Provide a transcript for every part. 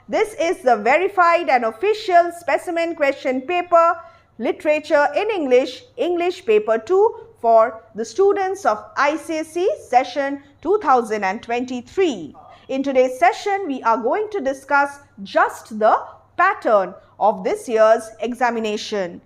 This is the verified and official specimen question paper, Literature in English, English Paper 2 for the students of Icse session 2023. In today's session, we are going to discuss just the pattern of this year's examination.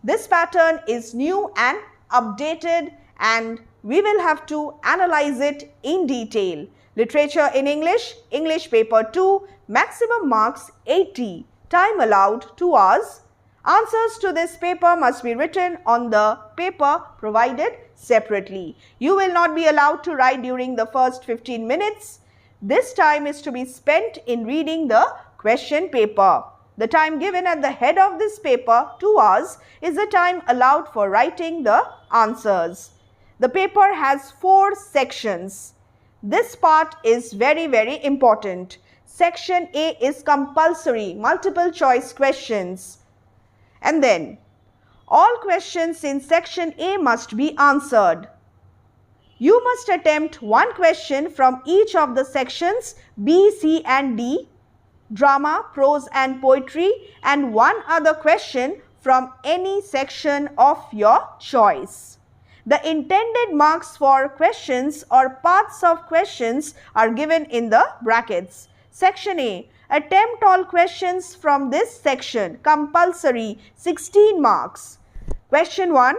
This pattern is new and updated, and we will have to analyze it in detail. Literature in English, English Paper 2, maximum marks 80, time allowed 2 hours. Answers to this paper must be written on the paper provided separately. You will not be allowed to write during the first 15 minutes. This time is to be spent in reading the question paper. The time given at the head of this paper, 2 hours, is the time allowed for writing the answers. The paper has 4 sections. This part is very important. Section A is compulsory, multiple choice questions. And then, all questions in section A must be answered. You must attempt one question from each of the sections B, C and D, drama, prose and poetry, and one other question from any section of your choice. The intended marks for questions or parts of questions are given in the brackets. Section A. Attempt all questions from this section. Compulsory, 16 marks. Question 1.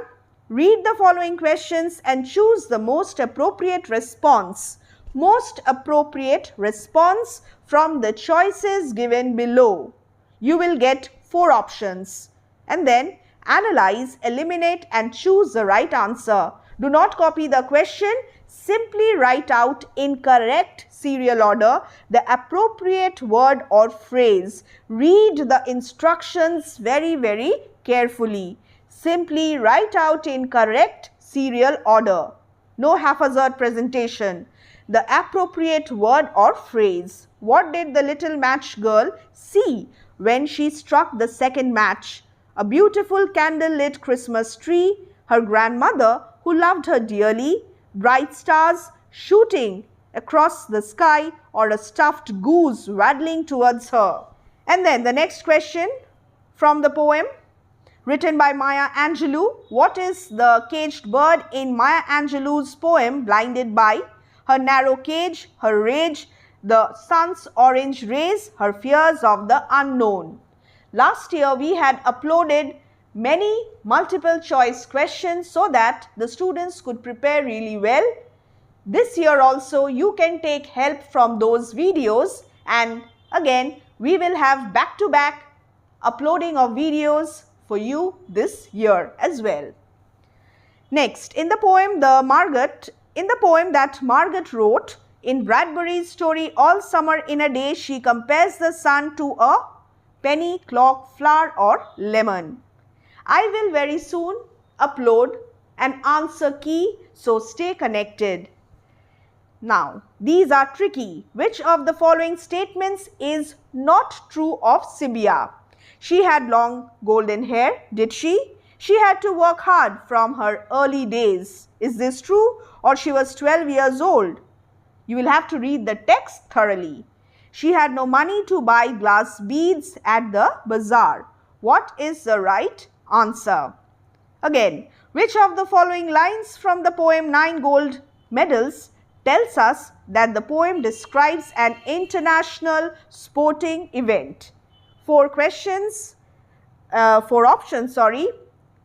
Read the following questions and choose the most appropriate response. Most appropriate response from the choices given below. You will get 4 options. And then analyze, eliminate and choose the right answer. Do not copy the question. Simply write out in correct serial order the appropriate word or phrase. Read the instructions very carefully. Simply write out in correct serial order. No haphazard presentation. The appropriate word or phrase. What did the little match girl see when she struck the second match? A beautiful candlelit Christmas tree, her grandmother who loved her dearly, bright stars shooting across the sky, or a stuffed goose waddling towards her. And then the next question from the poem written by Maya Angelou. What is the caged bird in Maya Angelou's poem Blinded By? Her narrow cage, her rage, the sun's orange rays, her fears of the unknown. Last year we had uploaded many multiple choice questions so that the students could prepare really well. This year also you can take help from those videos, and again we will have back-to-back uploading of videos for you this year as well. Next, in the poem that Margaret wrote in Bradbury's story All Summer in a Day, she compares the sun to a penny, clock, flower or lemon. I will very soon upload an answer key, so stay connected. Now, these are tricky. Which of the following statements is not true of Sibia? She had long golden hair, did she? She had to work hard from her early days. Is this true? Or she was 12 years old? You will have to read the text thoroughly. She had no money to buy glass beads at the bazaar. What is the right answer? Again, which of the following lines from the poem 9 Gold Medals tells us that the poem describes an international sporting event? 4 options.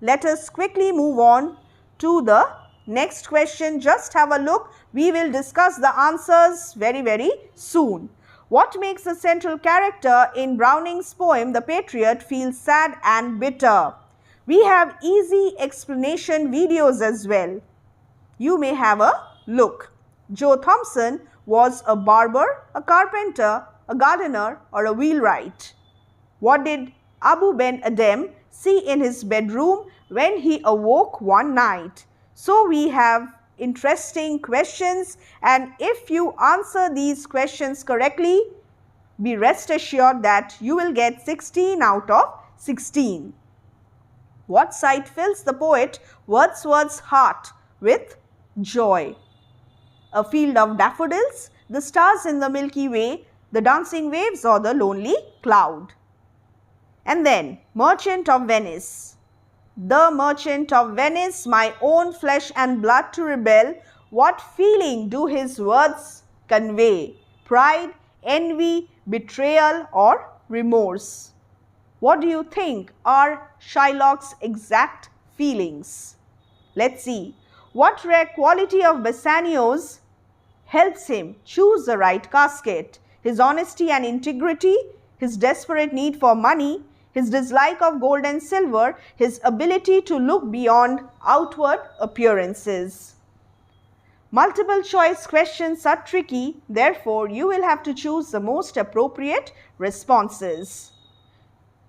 Let us quickly move on to the next question. Just have a look. We will discuss the answers very soon. What makes the central character in Browning's poem The Patriot feel sad and bitter? We have easy explanation videos as well. You may have a look. Joe Thompson was a barber, a carpenter, a gardener or a wheelwright. What did Abu Ben Adem see in his bedroom when he awoke one night? So we have interesting questions, and if you answer these questions correctly, be rest assured that you will get 16 out of 16. What sight fills the poet Wordsworth's heart with joy? A field of daffodils, the stars in the Milky Way, the dancing waves or the lonely cloud? And then, Merchant of Venice. The Merchant of Venice, my own flesh and blood to rebel, what feeling do his words convey? Pride, envy, betrayal or remorse? What do you think are Shylock's exact feelings? Let's see. What rare quality of Bassanio's helps him choose the right casket? His honesty and integrity, his desperate need for money, his dislike of gold and silver, his ability to look beyond outward appearances. Multiple choice questions are tricky, therefore you will have to choose the most appropriate responses.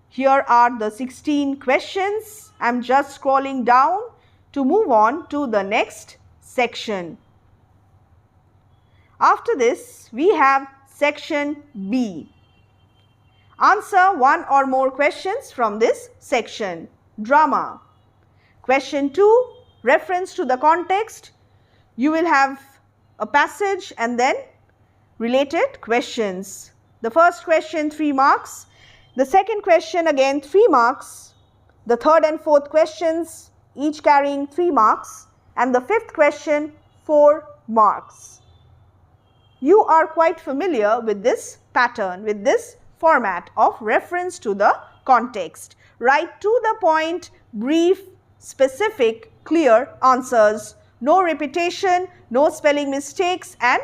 Here are the 16 questions. I am just scrolling down to move on to the next section. After this, we have section B. Answer one or more questions from this section. Drama. Question 2, reference to the context. You will have a passage and then related questions. The first question 3 marks. The second question again 3 marks. The third and fourth questions each carrying 3 marks. And the fifth question 4 marks. You are quite familiar with this pattern, with this format of reference to the context. Write to the point, brief, specific, clear answers. No repetition, no spelling mistakes, and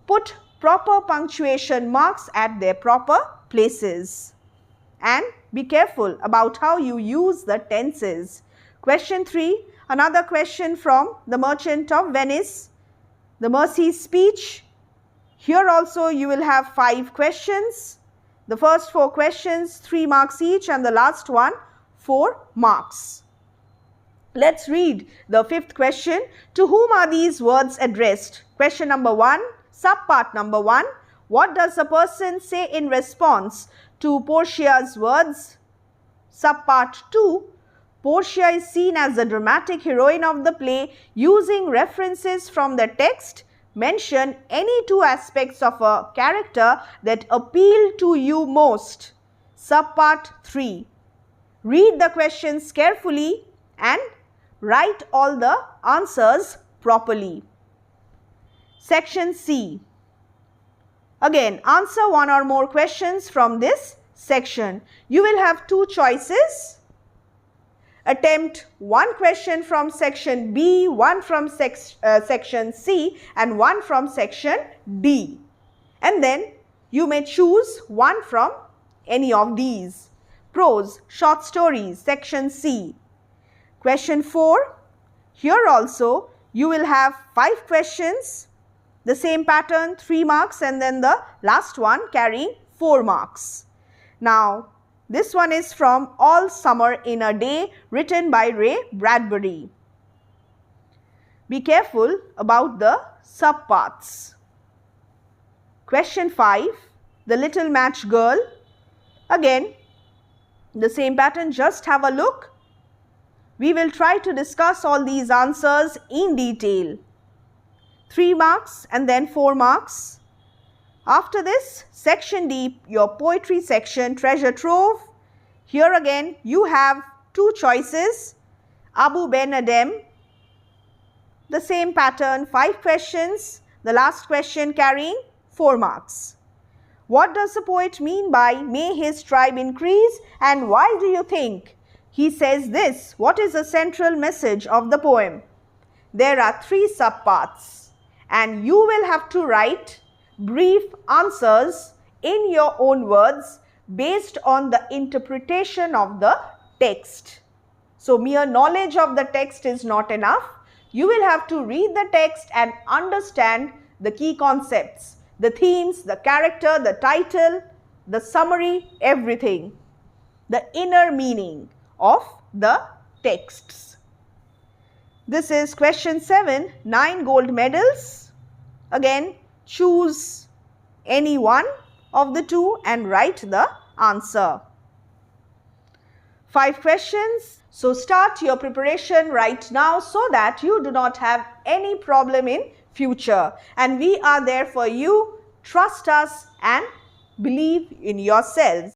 put proper punctuation marks at their proper places. And be careful about how you use the tenses. Question 3, another question from the Merchant of Venice, the Mercy's speech. Here also you will have 5 questions. The first 4 questions 3 marks each and the last one 4 marks. Let's read the 5th question. To whom are these words addressed? Question number 1, subpart number 1. What does a person say in response to Portia's words? Subpart 2. Portia is seen as the dramatic heroine of the play. Using references from the text, mention any 2 aspects of a character that appeal to you most. Subpart 3. Read the questions carefully and write all the answers properly. Section C. Again, answer one or more questions from this section. You will have 2 choices. Attempt 1 question from section B, 1 from section C and 1 from section D. And then you may choose 1 from any of these. Prose, short stories, section C. Question 4. Here also you will have 5 questions. The same pattern, 3 marks and then the last one carrying 4 marks. Now, this one is from All Summer in a Day, written by Ray Bradbury. Be careful about the subparts. Question 5, The Little Match Girl. Again, the same pattern, just have a look. We will try to discuss all these answers in detail. 3 marks and then 4 marks. After this, section D, your poetry section, Treasure Trove. Here again, you have 2 choices. Abu Ben Adem. The same pattern, 5 questions. The last question carrying 4 marks. What does the poet mean by may his tribe increase, and why do you think he says this? What is the central message of the poem? There are 3 subparts and you will have to write brief answers in your own words based on the interpretation of the text. So, mere knowledge of the text is not enough. You will have to read the text and understand the key concepts, the themes, the character, the title, the summary, everything, the inner meaning of the texts. This is question 7, 9 gold medals. Again, choose any one of the 2 and write the answer. 5 questions. So, start your preparation right now so that you do not have any problem in future. And we are there for you trust us and believe in yourselves.